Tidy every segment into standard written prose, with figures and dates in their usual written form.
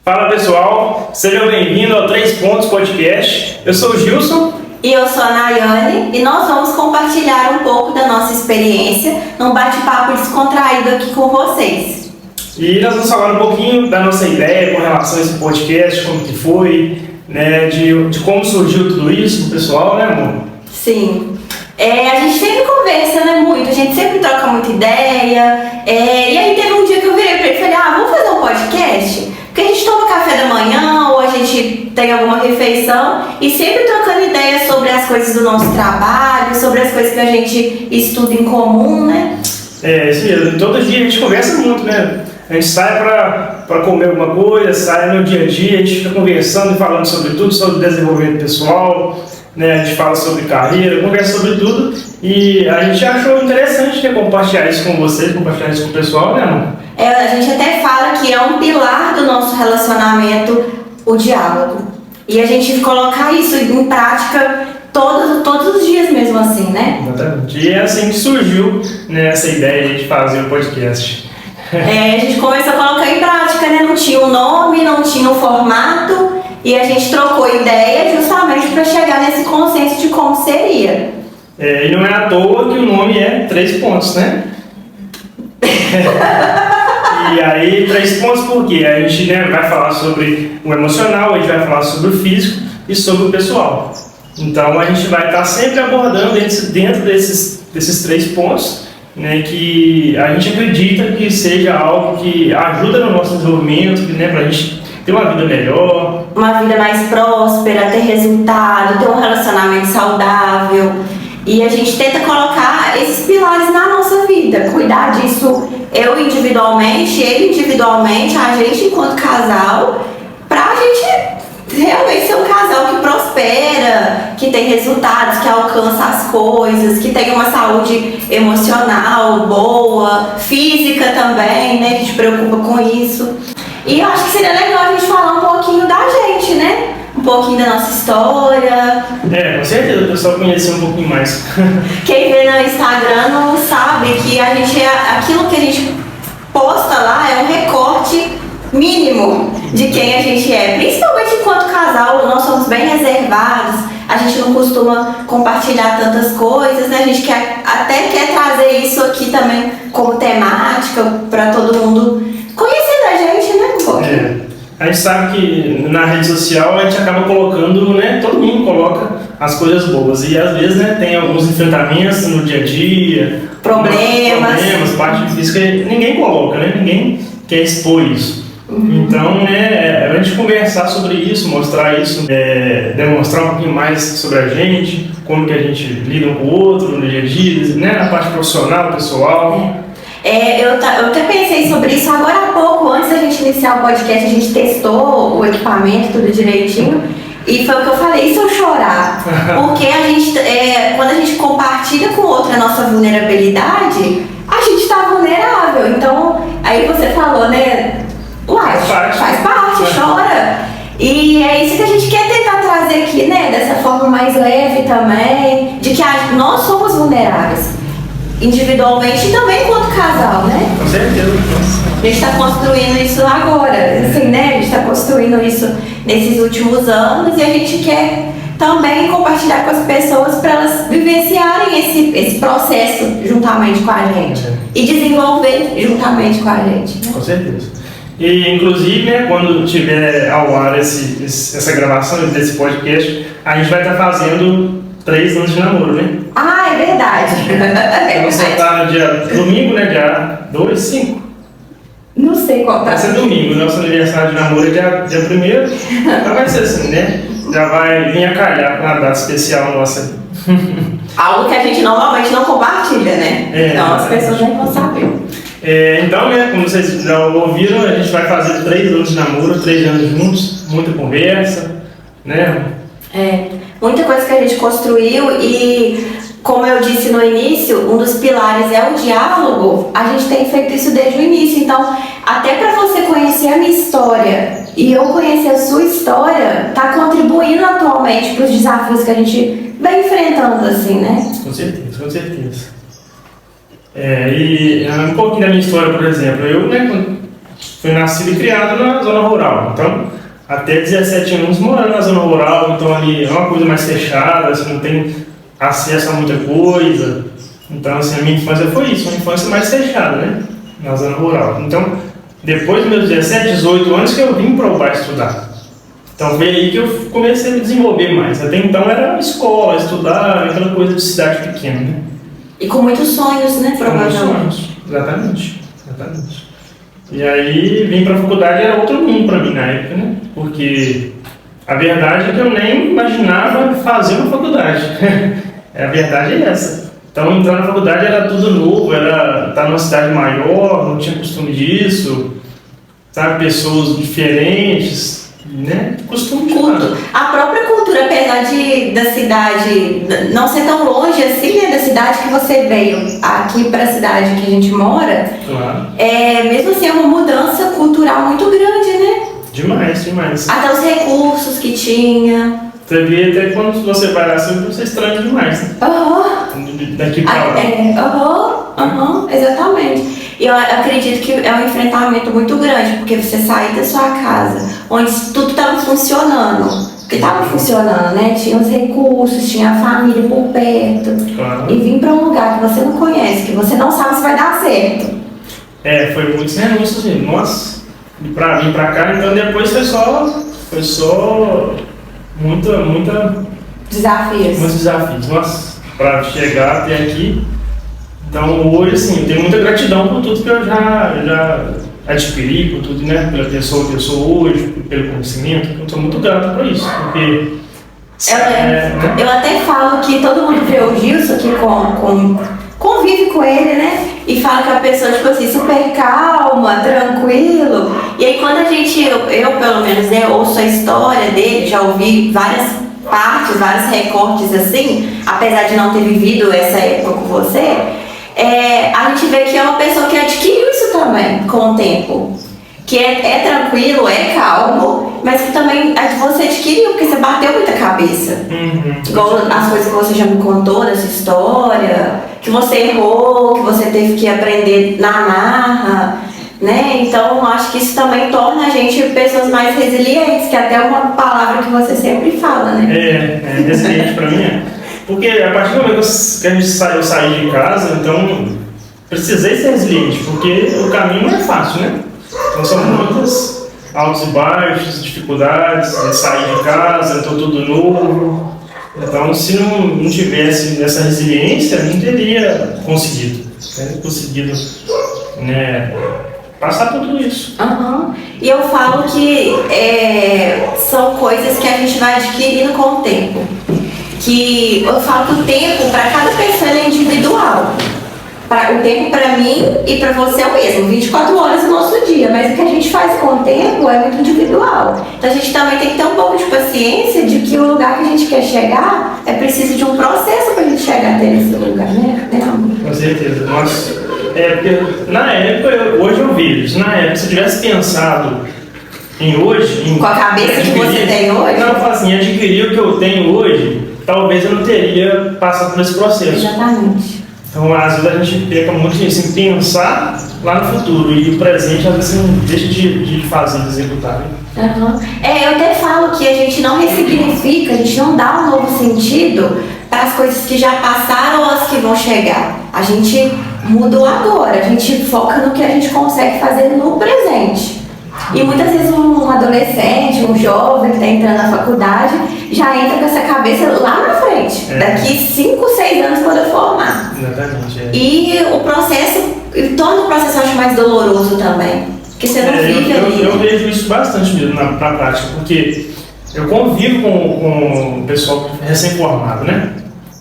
Fala pessoal, sejam bem-vindos ao 3 Pontos Podcast. Eu sou o Gilson. E eu sou a Nayane e nós vamos compartilhar um pouco da nossa experiência num bate-papo descontraído aqui com vocês. E nós vamos falar um pouquinho da nossa ideia com relação a esse podcast, como que foi, né, de como surgiu tudo isso pro pessoal, né, amor? Sim. A gente sempre conversa, né, muito, a gente sempre troca muita ideia. E aí teve um dia que eu virei pra ele e falei, vamos fazer um podcast? Porque a gente toma café da manhã ou a gente tem alguma refeição e sempre trocando ideias sobre as coisas do nosso trabalho, sobre as coisas que a gente estuda em comum, né? Isso mesmo. Todo dia a gente conversa muito, né? A gente sai para comer alguma coisa, sai no dia a dia, a gente fica conversando e falando sobre tudo, sobre desenvolvimento pessoal, né? A gente fala sobre carreira, conversa sobre tudo e a gente achou interessante, né, compartilhar isso com vocês, compartilhar isso com o pessoal, né, amor? A gente até fala que é um pilar do nosso relacionamento, o diálogo. E a gente colocar isso em prática todos os dias mesmo assim, né? Exatamente. E é assim que surgiu, né, essa ideia de fazer o podcast. A gente começou a colocar em prática, né? Não tinha um nome, não tinha um formato. E a gente trocou ideia justamente para chegar nesse consenso de como seria. E não é à toa que o nome é 3 Pontos, né? E aí, 3 pontos por quê? A gente, né, vai falar sobre o emocional, a gente vai falar sobre o físico e sobre o pessoal. Então a gente vai estar sempre abordando dentro desses 3 pontos, né, que a gente acredita que seja algo que ajuda no nosso desenvolvimento, né, para a gente ter uma vida melhor. Uma vida mais próspera, ter resultado, ter um relacionamento saudável. E a gente tenta colocar esses pilares na nossa vida, cuidar disso eu individualmente, ele individualmente, a gente enquanto casal, pra gente realmente ser um casal que prospera, que tem resultados, que alcança as coisas, que tem uma saúde emocional boa, física também, né? A gente preocupa com isso. E eu acho que seria legal a gente falar um pouquinho da gente, né? Um pouquinho da nossa história. Com certeza, o pessoal conhecer um pouquinho mais. Quem vê no Instagram não sabe que a gente aquilo que a gente posta lá é um recorte mínimo de quem a gente é. Principalmente enquanto casal, nós somos bem reservados, a gente não costuma compartilhar tantas coisas, né? A gente até quer trazer isso aqui também como temática para todo mundo conhecer a gente, né? Um pouquinho. A gente sabe que na rede social a gente acaba colocando, né, todo mundo coloca as coisas boas e às vezes, né, tem alguns enfrentamentos no dia a dia, problemas, parte física, ninguém coloca, né, ninguém quer expor isso. Então, né, a gente conversar sobre isso, mostrar isso, demonstrar um pouquinho mais sobre a gente, como que a gente lida um com o outro no dia a dia, né, na parte profissional, pessoal. Eu até pensei sobre isso agora há pouco, antes da gente iniciar o podcast, a gente testou o equipamento, tudo direitinho, e foi o que eu falei, e se eu chorar? Porque a gente, quando a gente compartilha com o outro a nossa vulnerabilidade, a gente está vulnerável. Então, aí você falou, né? Faz parte, chora. E é isso que a gente quer tentar trazer aqui, né? Dessa forma mais leve também, de que nós somos vulneráveis. Individualmente e também enquanto casal, né? Com certeza. A gente está construindo isso agora, assim, né? A gente está construindo isso nesses últimos anos e a gente quer também compartilhar com as pessoas para elas vivenciarem esse processo juntamente com a gente e desenvolver juntamente com a gente, né? Com certeza. E inclusive, né, quando tiver ao ar essa gravação desse podcast, a gente vai estar fazendo 3 anos de namoro, né? É verdade. Vamos soltar no dia domingo, né? Dia 2, 5. Não sei qual tá. Vai ser domingo, nosso aniversário de namoro é dia 1º. Então vai ser assim, né? Já vai vir a calhar com uma data especial nossa. Algo que a gente normalmente não compartilha, né? Então as pessoas nem vão saber. Então, né, como vocês já ouviram, a gente vai fazer 3 anos de namoro, 3 anos juntos, muita conversa, né? Muita coisa que a gente construiu e, como eu disse no início, um dos pilares é o diálogo. A gente tem feito isso desde o início, então até para você conhecer a minha história e eu conhecer a sua história, tá contribuindo atualmente para os desafios que a gente vem enfrentando, assim, né? Com certeza, com certeza. E um pouquinho da minha história, por exemplo, eu, né, fui nascido e criado na zona rural. Então, até 17 anos morando na zona rural, então ali é uma coisa mais fechada, você não tem acesso a muita coisa. Então, assim, a minha infância foi isso, uma infância mais fechada, né? Na zona rural. Então, depois dos meus 17, 18 anos que eu vim para o bairro estudar. Então, foi aí que eu comecei a me desenvolver mais. Até então era escola, estudar, aquela coisa de cidade pequena, né? E com muitos sonhos, né? Provavelmente. Com muitos sonhos, exatamente. E aí, vim para a faculdade, era outro mundo para mim na época, né? Porque a verdade é que eu nem imaginava fazer uma faculdade. A verdade é essa. Então, entrar na faculdade era tudo novo, era estar numa cidade maior, não tinha costume disso, sabe? Pessoas diferentes, né? Costume de nada. A própria cultura, apesar da cidade não ser tão longe assim, né? Da cidade que você veio aqui para a cidade que a gente mora, Claro. Mesmo assim é uma mudança cultural muito grande, né? Demais. Até os recursos que tinha. Você vê até quando você vai lá, você estranha demais, né? Daqui pra lá. Exatamente. E eu acredito que é um enfrentamento muito grande, porque você sair da sua casa, onde tudo estava funcionando, porque estava funcionando, né? Tinha os recursos, tinha a família por perto, Claro. e vir para um lugar que você não conhece, que você não sabe se vai dar certo. Foi muito sem renúncia, assim. Nossa, pra vir pra cá, então depois foi só muitos desafios, nossa, para chegar até aqui. Então hoje, assim, eu tenho muita gratidão por tudo que eu já adquiri, por tudo, né, pela pessoa que eu sou hoje, pelo conhecimento. Eu estou muito grato por isso, porque eu até falo que todo mundo vê o Gilson que convive com ele, né? E fala que é uma pessoa, tipo assim, super calma, tranquilo. E aí quando eu pelo menos, né, ouço a história dele, já ouvi várias partes, vários recortes assim, apesar de não ter vivido essa época com você, a gente vê que é uma pessoa que adquiriu isso também com o tempo. Que é tranquilo, é calmo, mas que também você adquiriu, porque você bateu muita cabeça. Igual as coisas que você já me contou dessa história, que você errou, que você teve que aprender na marra, né? Então, acho que isso também torna a gente pessoas mais resilientes, que é até uma palavra que você sempre fala, né? Resiliente pra mim porque a partir do momento que eu saí de casa, então precisei ser resiliente, porque o caminho não é fácil, né? Então são muitas altos e baixos, dificuldades, sair de casa, então tudo novo. Então se não tivesse essa resiliência, não teria conseguido, né, passar por tudo isso. E eu falo que são coisas que a gente vai adquirindo com o tempo. Que eu falo que o tempo para cada pessoa é individual. O tempo para mim e para você é o mesmo, 24 horas do nosso dia, mas o que a gente faz com o tempo é muito individual. Então a gente também tem que ter um pouco de paciência de que o lugar que a gente quer chegar é preciso de um processo para a gente chegar até esse lugar, né? Com certeza. Nossa, porque na época, hoje eu vejo, na época, se eu tivesse pensado em hoje... Com a cabeça que você tem hoje? Não, eu falo assim, adquirir o que eu tenho hoje, talvez eu não teria passado por esse processo. Exatamente. Então, às vezes a gente peca muito nisso, em pensar lá no futuro, e o presente, às vezes, você não deixa de fazer, de executar. Né? Eu até falo que a gente não ressignifica, a gente não dá um novo sentido para as coisas que já passaram ou as que vão chegar. A gente muda o agora, a gente foca no que a gente consegue fazer no presente. E muitas vezes um adolescente, um jovem que está entrando na faculdade, já entra com essa cabeça lá na frente. Daqui 5, 6 anos quando eu formar. Exatamente. E o processo, torna o processo, eu acho, mais doloroso também. Porque você não vive ali. Eu vejo isso bastante mesmo na prática, porque eu convivo com o pessoal recém-formado, né?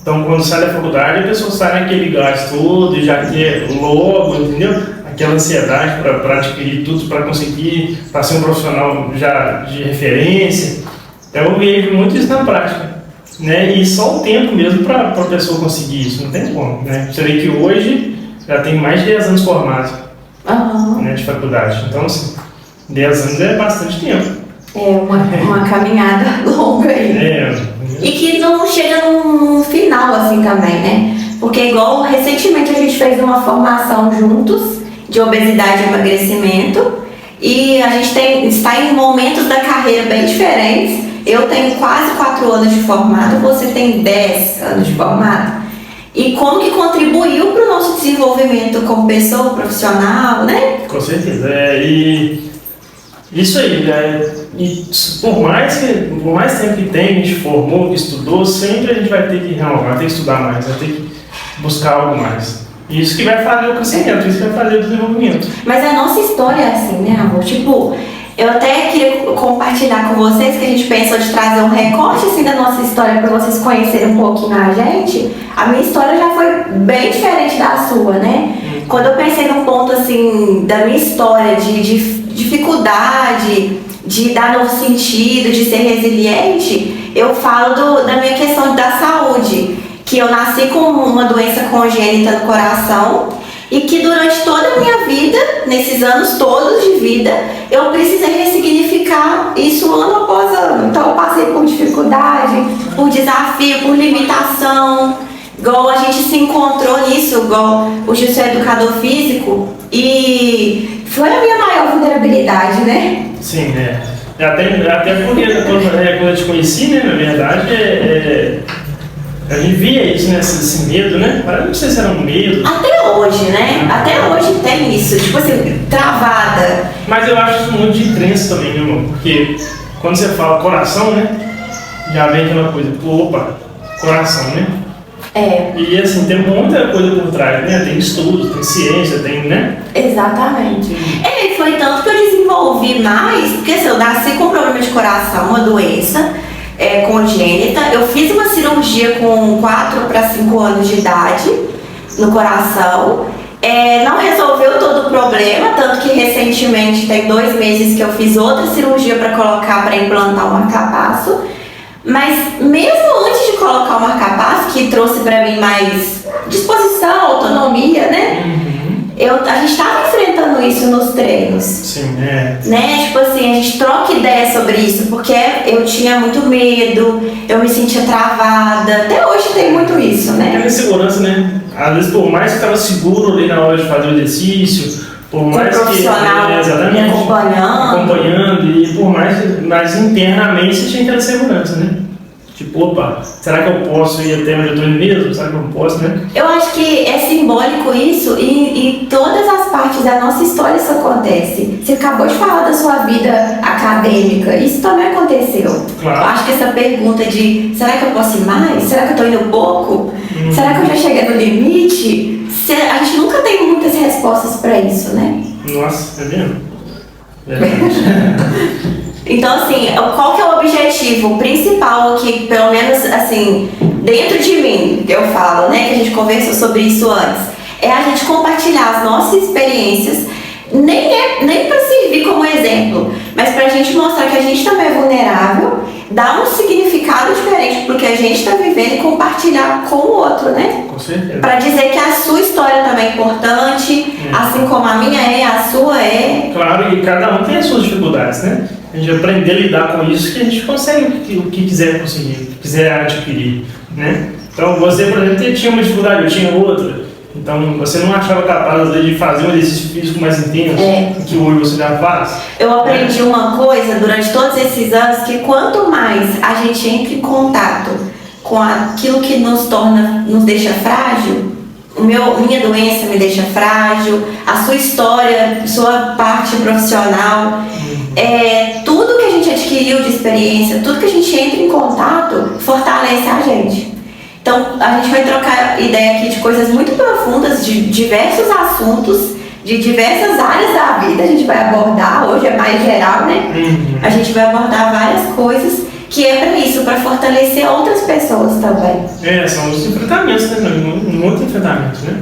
Então, quando sai da faculdade, a pessoa sai naquele gás todo e já quer logo, entendeu? Aquela ansiedade para adquirir tudo, para conseguir, para ser um profissional já de referência. Então, eu vejo muito isso na prática, né? E só o tempo mesmo para a pessoa conseguir isso, não tem como, né? Você vê que hoje já tem mais de 10 anos formado, né, de faculdade. Então, assim, 10 anos é bastante tempo. É uma caminhada longa aí. E que não chega num final assim também, né? Porque igual recentemente a gente fez uma formação juntos de obesidade e emagrecimento e a gente está em momentos da carreira bem diferentes. Eu tenho quase 4 anos de formado, você tem 10 anos de formado. E como que contribuiu para o nosso desenvolvimento como pessoa profissional, né? Com certeza. E isso aí, e por mais tempo que tem, a gente formou, que estudou, sempre a gente vai ter que renovar, vai ter que estudar mais, vai ter que buscar algo mais. E isso que vai fazer o crescimento, isso que vai fazer o desenvolvimento. Mas a nossa história é assim, né, amor? Tipo, eu até queria compartilhar com vocês que a gente pensou de trazer um recorte assim da nossa história para vocês conhecerem um pouquinho a gente. A minha história já foi bem diferente da sua, né? Quando eu pensei num ponto assim da minha história de dificuldade, de dar novo sentido, de ser resiliente, eu falo da minha questão da saúde, que eu nasci com uma doença congênita no coração e que durante toda a minha vida, nesses anos todos de vida, eu precisei ressignificar isso ano após ano. Então eu passei por dificuldade, por desafio, por limitação, igual a gente se encontrou nisso, igual o Gilson é educador físico, e foi a minha maior vulnerabilidade, né? Sim, até porque quando eu te conheci, né, na verdade, a gente via isso, né, esse medo, né? Não sei se era um medo. Até hoje, né? Até hoje tem isso, tipo assim, travada. Mas eu acho isso muito de crença também, meu irmão? Porque quando você fala coração, né? Já vem aquela coisa, opa, coração, né? E assim, tem muita coisa por trás, né? Tem estudos, tem ciência, tem, né? Exatamente. E foi tanto que eu desenvolvi mais, porque assim, eu nasci com um problema de coração, uma doença congênita. Eu fiz uma cirurgia com 4 para 5 anos de idade no coração. Não resolveu todo o problema, tanto que recentemente tem 2 meses que eu fiz outra cirurgia para implantar um marca-passo. Mas mesmo antes de colocar o marca-passo, que trouxe para mim mais disposição, autonomia, né? A gente estava enfrentando isso nos treinos. Sim, né? Tipo assim, a gente troca ideia sobre isso, porque eu tinha muito medo, eu me sentia travada. Até hoje tem muito isso, né? Aquela insegurança, né? Às vezes, por mais que estava seguro ali na hora de fazer o exercício, por mais que profissional me acompanhando, e por mais, mas internamente você tinha aquela insegurança, né? Tipo, opa, será que eu posso ir até onde eu estou indo mesmo? Será que eu posso, né? Eu acho que é simbólico isso e todas as partes da nossa história isso acontece. Você acabou de falar da sua vida acadêmica, isso também aconteceu. Claro. Eu acho que essa pergunta de será que eu posso ir mais? Será que eu estou indo pouco? Será que eu já cheguei no limite? A gente nunca tem muitas respostas para isso, né? Nossa, é mesmo? Então, assim, qual que é o objetivo principal que, pelo menos, assim, dentro de mim, eu falo, né, que a gente conversou sobre isso antes, é a gente compartilhar as nossas experiências, nem para servir como exemplo, mas para a gente mostrar que a gente também é vulnerável, dar um significado diferente pro que a gente está vivendo e compartilhar com o outro, né? Com certeza. Para dizer que a sua história também é importante, assim como a minha a sua é. Claro, e cada um tem as suas dificuldades, né? A gente aprender a lidar com isso que a gente consegue o que quiser conseguir, o que quiser adquirir, né? Então você, por exemplo, tinha uma dificuldade, eu tinha outra. Então você não achava capaz de fazer um exercício físico mais intenso que hoje você já faz? Eu aprendi uma coisa durante todos esses anos, que quanto mais a gente entra em contato com aquilo que nos deixa frágil, minha doença me deixa frágil, a sua história, sua parte profissional, tudo que a gente adquiriu de experiência, tudo que a gente entra em contato fortalece a gente. Então a gente vai trocar ideia aqui de coisas muito profundas, de diversos assuntos, de diversas áreas da vida. A gente vai abordar, hoje é mais geral, né? A gente vai abordar várias coisas que é para isso, para fortalecer outras pessoas também. São os enfrentamentos, né? Muitos enfrentamentos, né?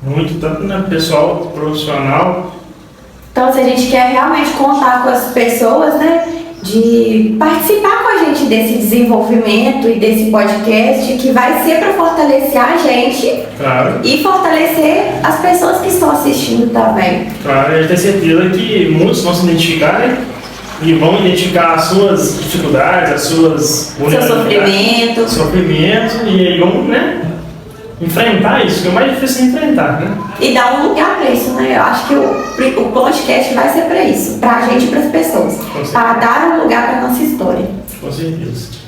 Muito, tanto no pessoal, profissional. Então, se a gente quer realmente contar com as pessoas, né? De participar com a gente desse desenvolvimento e desse podcast, que vai ser para fortalecer a gente, claro, e fortalecer as pessoas que estão assistindo também. Claro, a gente tem certeza que muitos vão se identificar, né? E vão identificar as suas dificuldades, as suas seu sofrimento, e aí vão, né? enfrentar isso, que é o mais difícil de enfrentar, né? E dar um lugar para isso, né? Eu acho que o podcast vai ser para isso, para a gente e para as pessoas. Para dar um lugar para nossa história. Com certeza.